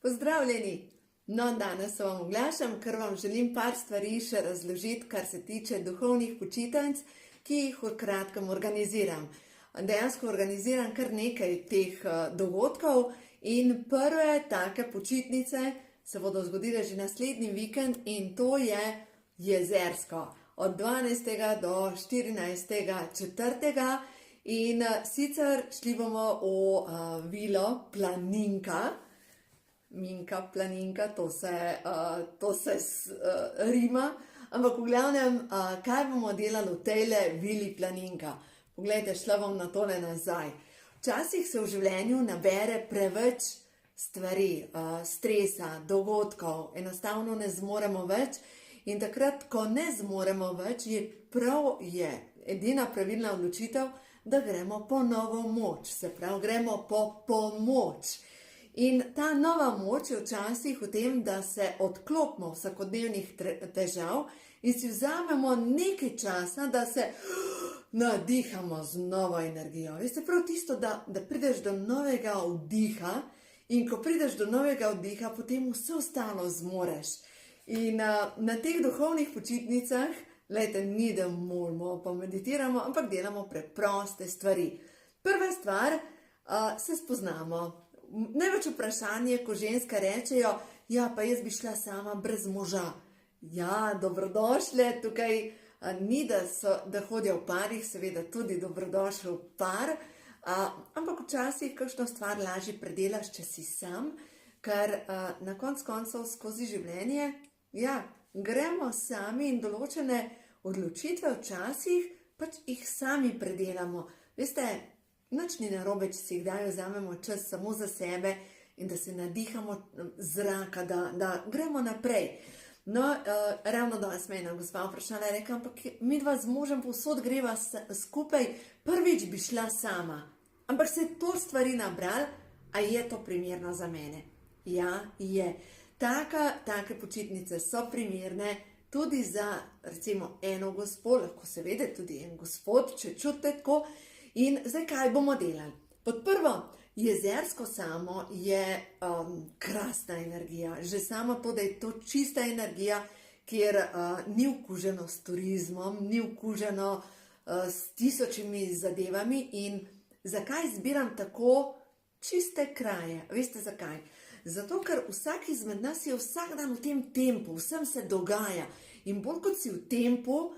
Pozdravljeni! No, danes se vam oglašam, ker vam želim par stvari še razložiti, kar se tiče duhovnih počitnic, ki jih v kratkem organiziram. Dejansko organiziram kar nekaj teh dogodkov in prve take počitnice se bodo zgodile že naslednji vikend in to je jezersko. Od 12. do 14.4. In sicer šli bomo v vilo Planinka. Minka, Planinka, to se rima, ampak v glavnem, kaj bomo delali v tejle vili Planinka? Poglejte, šla bom na tole nazaj. Včasih se v življenju nabere preveč stvari, stresa, dogodkov, enostavno ne zmoremo več in takrat, ko ne zmoremo več, je edina pravilna odločitev, da gremo po novo moč, se pravi, gremo po pomoč. In ta nova moč je včasih v tem, da se odklopimo vsakodnevnih težav in si vzamemo nekaj časa, da se nadihamo z novo energijo. Veste, prav tisto, da prideš do novega vdiha in ko prideš do novega vdiha, potem vse ostalo zmoreš. In na teh duhovnih počitnicah, glejte, ni da molimo, pa meditiramo, ampak delamo preproste stvari. Prva stvar, se spoznamo. Največ vprašanje, ko ženska rečejo, ja, pa jaz bi šla sama brez moža. Ja, dobrodošle, tukaj ni, da hodijo v parih, seveda tudi dobrodošel par, ampak včasih kakšno stvar lažje predelaš, če si sam, ker na konc koncev skozi življenje, ja, gremo sami in določene odločitve včasih, pač jih sami predelamo. Veste, nič ni narobe, če si kdaj vzamemo čas samo za sebe in da se nadihamo zraka, da gremo naprej. No, ravno danes me je ena gospa vprašala, rekla, ampak midva z možem povsod greva skupaj, prvič bi šla sama. Ampak se je to stvari nabral, a je to primerno za mene? Ja, je. Take počitnice so primerne tudi za, recimo, eno gospo, lahko seveda tudi en gospod, če čutite tako. In zdaj, kaj bomo delali? Pod prvo, jezersko samo je krasna energija. Že samo to, da je to čista energija, kjer ni vkuženo s turizmom, ni vkuženo s tisočimi zadevami. In zakaj izbiram tako čiste kraje? Veste zakaj? Zato, ker vsak izmed nas je vsak dan v tem tempu, vsem se dogaja. In bolj kot si v tempu,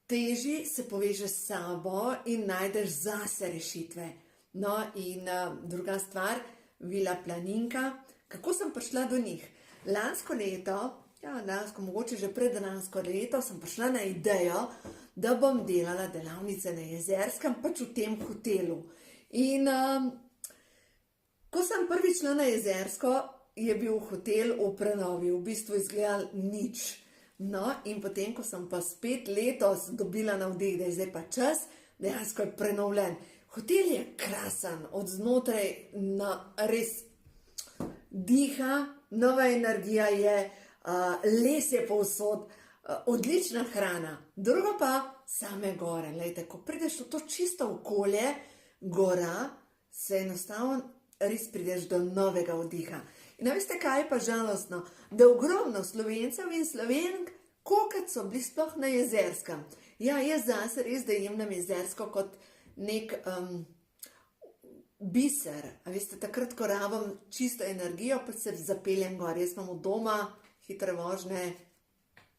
teži se povežeš s sabo in najdeš zase rešitve. No in druga stvar, vila Planinka. Kako sem prišla do njih? Lansko leto, mogoče že predlansko leto, sem prišla na idejo, da bom delala delavnice na Jezerskem, pač v tem hotelu. In ko sem prvič šla na Jezersko, je bil hotel v prenovi, v bistvu izgledal nič. No, in potem, ko sem pa spet letos dobila navdih, da je zdaj pa čas, dejansko je prenovljen. Hotel je krasen, od znotraj res diha, nova energija je, les je povsod, odlična hrana. Drugo pa same gore. Lejte, ko prideš v to čisto okolje, gora, se enostavno res prideš do novega vdiha. In veste, kaj je pa žalostno? Da ogromno Slovencev in Slovenk, kolikrat so bili sploh na Jezerskem. Ja, jaz zase res, da jemnem Jezersko kot nek biser. A veste, takrat, ko rabim čisto energijo, pa se zapeljem gor. Jaz imam od doma hitre vožnje,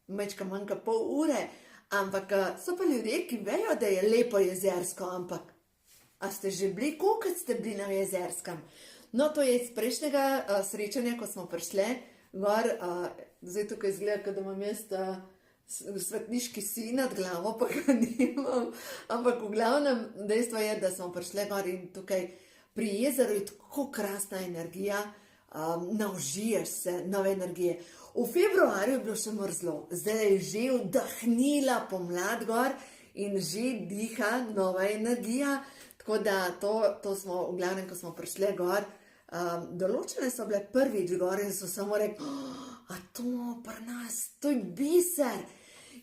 majčka manjka pol ure, ampak so pa ljudje, ki vejo, da je lepo Jezersko, ampak a ste že bili, kolikrat ste bili na Jezerskem? No, to je iz prejšnjega srečanja, ko smo prišli gor, zdaj tukaj izgleda, da imam jaz svetniški sij nad glavo, pa ga nimam, ampak v glavnem dejstvo je, da smo prišli gor in tukaj pri jezeru je tako krasna energija, naužiješ se nove energije. V februarju je bilo še mrzlo, zdaj je že vdahnila pomlad gor in že diha nova energija, tako da to smo v glavnem, ko smo prišli gor, določene so bile prvič gor in so samo rekli, a to pri nas, to je biser.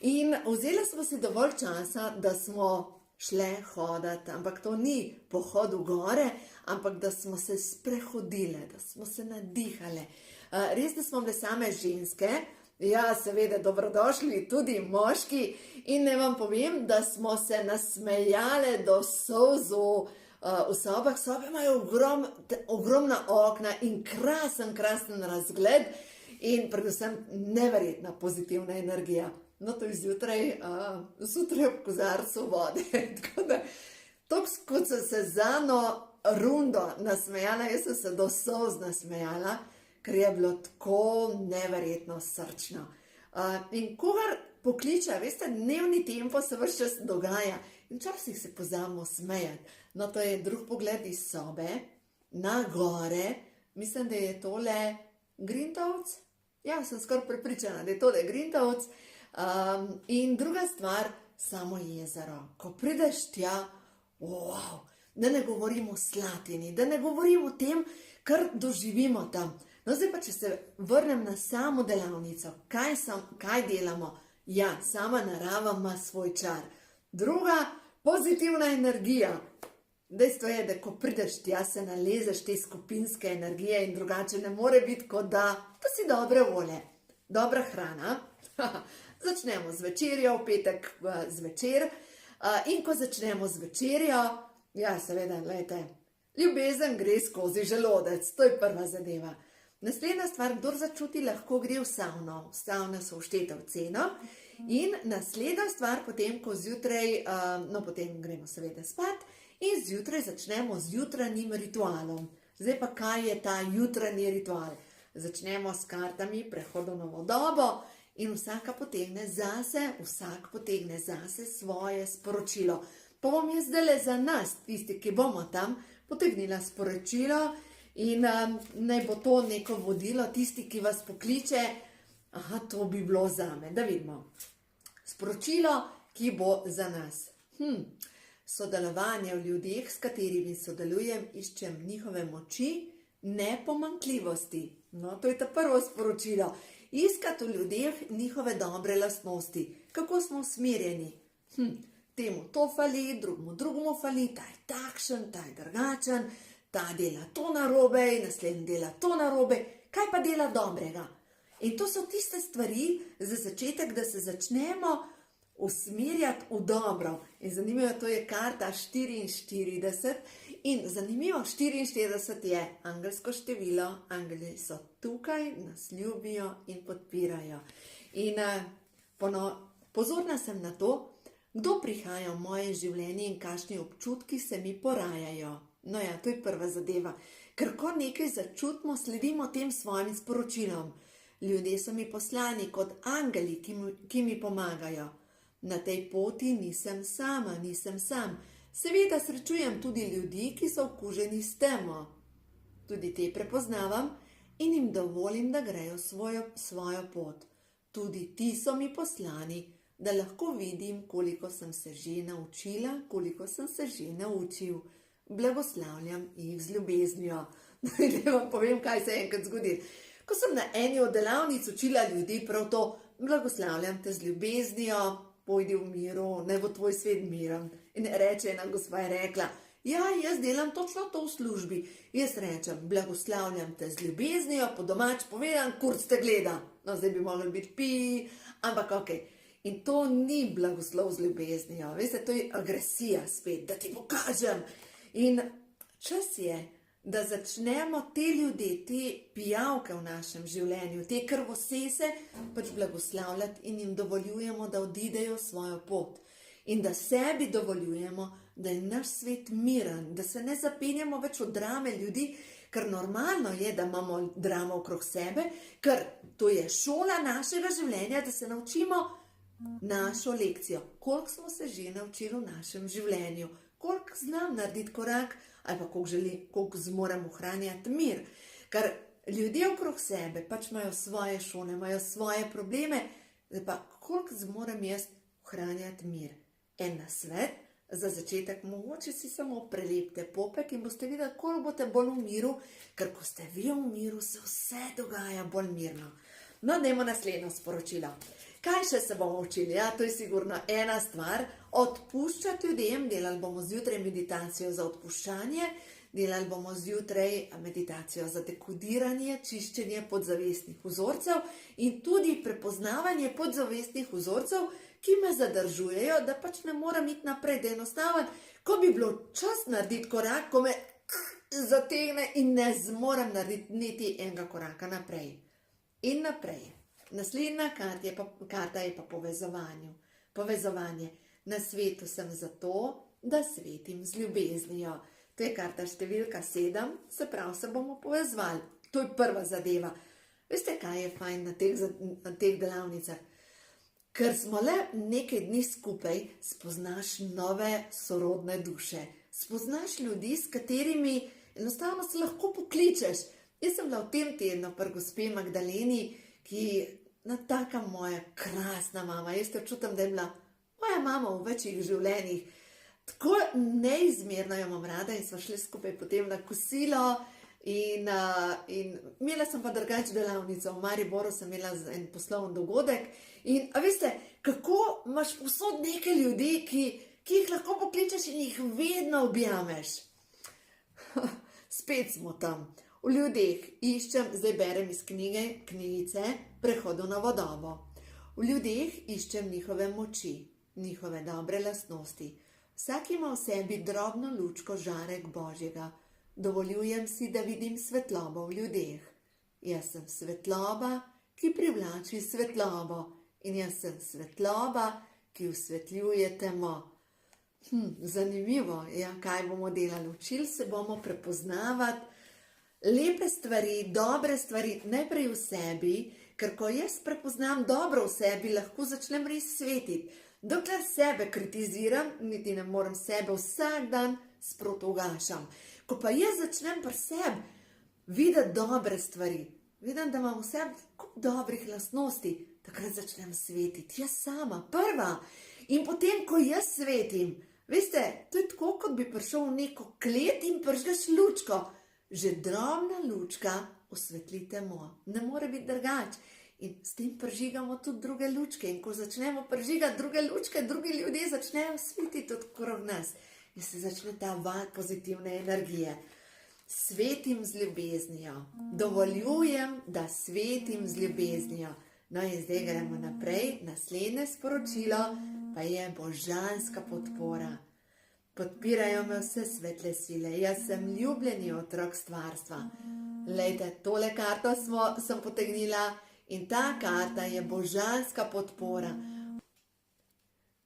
In vzeli smo si dovolj časa, da smo šle hoditi, ampak to ni pohod v gore, ampak da smo se sprehodile, da smo se nadihale. Res, da smo bile same ženske, ja, seveda, dobrodošli tudi moški in ne vam povem, da smo se nasmejale do solzu v sobah. Sobe imajo ogromna okna in krasen razgled in predvsem neverjetna pozitivna energija. No, to je zjutraj ob kozarcu vode. Tako da, kot sem se za eno rundo nasmejala, jaz sem se do solz nasmejala, ker je bilo tako neverjetno srčno. In kogar pokliče, veste, dnevni tempo se ves čas dogaja in včasih se pozabimo smejati. No, to je drug pogled iz sobe, na gore, mislim, da je tole Grintovec. Ja, sem skoraj prepričana, da je tole Grintovec. In druga stvar, samo jezero. Ko prideš tja, wow, da ne govorim o Slatini, da ne govorim o tem, kar doživimo tam. No, zdaj pa, če se vrnem na samo delavnico, kaj delamo? Ja, sama narava ima svoj čar. Druga, pozitivna energija. Dejstvo je, da ko prideš tja, se nalezeš te skupinske energije in drugače ne more biti, kot da si dobre volje. Dobra hrana. Začnemo z večerjo, v petek zvečer. In ko začnemo z večerjo, ja, seveda, gledajte, ljubezen gre skozi želodec, to je prva zadeva. Naslednja stvar, kdor začuti, lahko gre v savno. Savne so vštete v ceno. In naslednja stvar, potem, ko zjutraj, no, potem gremo seveda spat in zjutraj začnemo z jutranjim ritualom. Zdaj pa, kaj je ta jutranji ritual? Začnemo s kartami prehoda v novo dobo in vsak potegne zase svoje sporočilo. Pa bom jaz zdajle za nas, tisti, ki bomo tam, potegnila sporočilo. In naj bo to neko vodilo, tisti, ki vas pokliče, to bi bilo zame, da vidimo. Sporočilo, ki bo za nas. Sodelovanje v ljudeh, s katerimi sodelujem, iščem njihove moči, nepomanjkljivosti. No, to je ta prvo sporočilo. Iskati v ljudeh njihove dobre lastnosti. Kako smo usmerjeni? Temu to fali, drugemu fali, ta je takšen, ta je drugačen, ta dela to narobe in naslednji dela to narobe, kaj pa dela dobrega? In to so tiste stvari za začetek, da se začnemo usmerjati v dobro. In zanimivo, to je karta 44 in zanimivo, 44 je angelsko število, angeli so tukaj, nas ljubijo in podpirajo. In pozorna sem na to, kdo prihaja v moje življenje in kakšni občutki se mi porajajo. No ja, to je prva zadeva, ker ko nekaj začutimo, sledimo tem svojim sporočilom. Ljudje so mi poslani kot angeli, ki mi pomagajo. Na tej poti nisem sama, nisem sam. Seveda srečujem tudi ljudi, ki so okuženi s temo. Tudi te prepoznavam in jim dovolim, da grejo svojo pot. Tudi ti so mi poslani, da lahko vidim, koliko sem se že naučila, koliko sem se že naučil. Blagoslavljam jih z ljubeznijo. Da vam povem, kaj se je enkrat zgodi. Ko sem na eni od delavnic učila ljudi prav to, blagoslavljam te z ljubeznijo, pojdi v miru, naj bo tvoj svet miren. In reče ena gospa je rekla, ja, jaz delam točno to v službi. Jaz rečem, blagoslavljam te z ljubeznijo, po domač povedan, kurc te gleda. No, zdaj bi mogli biti ampak okej. In to ni blagoslov z ljubeznijo. Veste, to je agresija spet, da ti pokažem. In čas je, da začnemo te ljudi, te pijavke v našem življenju, te krvosese, pač blagoslavljati in jim dovoljujemo, da odidejo svojo pot. In da sebi dovoljujemo, da je naš svet miren, da se ne zapenjamo več v drame ljudi, ker normalno je, da imamo dramo okrog sebe, ker to je šola našega življenja, da se naučimo našo lekcijo. Koliko smo se že naučili v našem življenju? Koliko znam narediti korak, ali pa koliko zmorem ohranjati mir. Ker ljudje okrog sebe pač imajo svoje šone, imajo svoje probleme, zdaj pa koliko zmorem jaz ohranjati mir. En nasvet, za začetek mogoče si samo prelepte popek in boste videli, koliko boste bolj v miru, ker ko ste vi v miru, se vse dogaja bolj mirno. No, dajmo naslednjo sporočilo. Kaj še se bomo učili? Ja, to je sigurno ena stvar. Odpuščati ljudem, delali bomo zjutraj meditacijo za odpuščanje, delali bomo zjutraj meditacijo za dekodiranje, čiščenje podzavestnih vzorcev in tudi prepoznavanje podzavestnih vzorcev, ki me zadržujejo, da pač ne moram iti naprej, da enostavno, ko bi bilo čas narediti korak, ko me zategne in ne zmorem narediti niti enega koraka naprej. In naprej. Naslednja karta je pa povezovanje. Na svetu sem zato, da svetim z ljubeznijo. To je karta številka 7, se pravi, se bomo povezovali. To je prva zadeva. Veste, kaj je fajn na teh delavnicah? Ker smo le nekaj dni skupaj, spoznaš nove sorodne duše. Spoznaš ljudi, s katerimi enostavno se lahko pokličeš. Jaz sem bila v tem tednu pri gospe Magdaleni, ki taka moja krasna mama. Jaz jo čutim, da je bila moja mama v večjih življenjih. Tako neizmerno jo imam rada in smo šli skupaj potem na kosilo in imela sem pa drugače delavnico. V Mariboru sem imela en poslovni dogodek in a veste, kako imaš povsod nekaj ljudi, ki jih lahko pokličeš in jih vedno objameš. Spet smo tam. V ljudeh iščem, zdaj berem iz knjigice Prehodu na vodovo. V ljudeh iščem njihove moči, njihove dobre lastnosti. Vsak ima v sebi drobno lučko žarek Božjega. Dovoljujem si, da vidim svetlobo v ljudeh. Jaz sem svetloba, ki privlači svetlobo. In jaz sem svetloba, ki osvetljuje temo. Zanimivo, ja, kaj bomo delali. Učili se bomo prepoznavati lepe stvari, dobre stvari, najprej v sebi, ker ko jaz prepoznam dobro v sebi, lahko začnem res svetiti. Dokler sebe kritiziram, niti ne morem sebe vsak dan sproti ugašam. Ko pa jaz začnem pri sebi videti dobre stvari, vidim, da imam v sebi kup dobrih lastnosti, takrat začnem svetiti. Jaz sama, prva. In potem, ko jaz svetim, veste, to je tako, kot bi prišel v neko klet in prižgaš lučko. Že drobna lučka osvetli temo. Ne more biti drugače. In s tem prižigamo tudi druge lučke. In ko začnemo prižigati druge lučke, drugi ljudje začnejo svetiti okrog nas. In se začne ta val pozitivne energije. Svetim z ljubeznijo. Dovoljujem, da svetim z ljubeznijo. No in zdaj gremo naprej. Naslednje sporočilo pa je božanska podpora. Podpirajo me vse svetle sile. Jaz sem ljubljeni otrok stvarstva. Lejte, tole karto sem potegnila in ta karta je božanska podpora.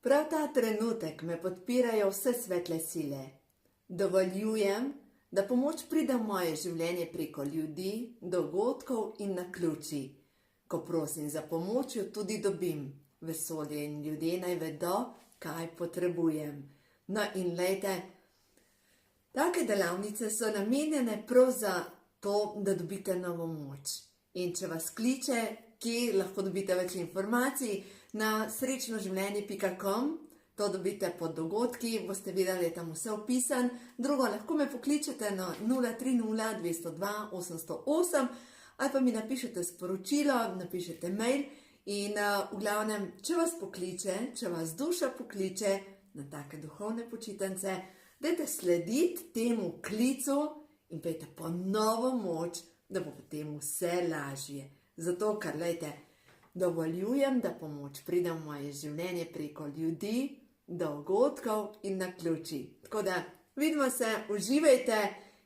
Prav ta trenutek me podpirajo vse svetle sile. Dovoljujem, da pomoč pride v moje življenje preko ljudi, dogodkov in naključij. Ko prosim za pomoč, jo tudi dobim. Vesolje in ljudje naj vedo, kaj potrebujem. No in lejte, take delavnice so namenjene prav za to, da dobite novo moč. In če vas kliče, kje lahko dobite več informacij, na srečnoživljenje.com, to dobite pod dogodki, boste videli, da je tam vse opisan. Drugo, lahko me pokličete na 030 202 808 ali pa mi napišete sporočilo, napišete mail in v glavnem, če vas pokliče, če vas duša pokliče, na take duhovne počitnice, dajte slediti temu klicu in pejte po novo moč, da bo potem vse lažje. Zato, ker, lejte, dovoljujem, da pomoč pride v moje življenje preko ljudi, dogodkov in naključij. Tako da, vidimo se, uživajte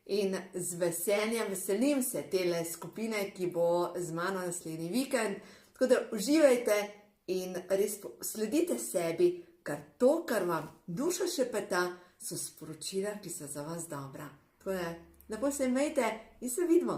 in z veseljem, veselim se tele skupine, ki bo z mano naslednji vikend. Tako da, uživajte in res sledite sebi, ker to, kar vam duša šepeta, so sporočila, ki so za vas dobra. Tako da, lepo se imejte in se vidimo.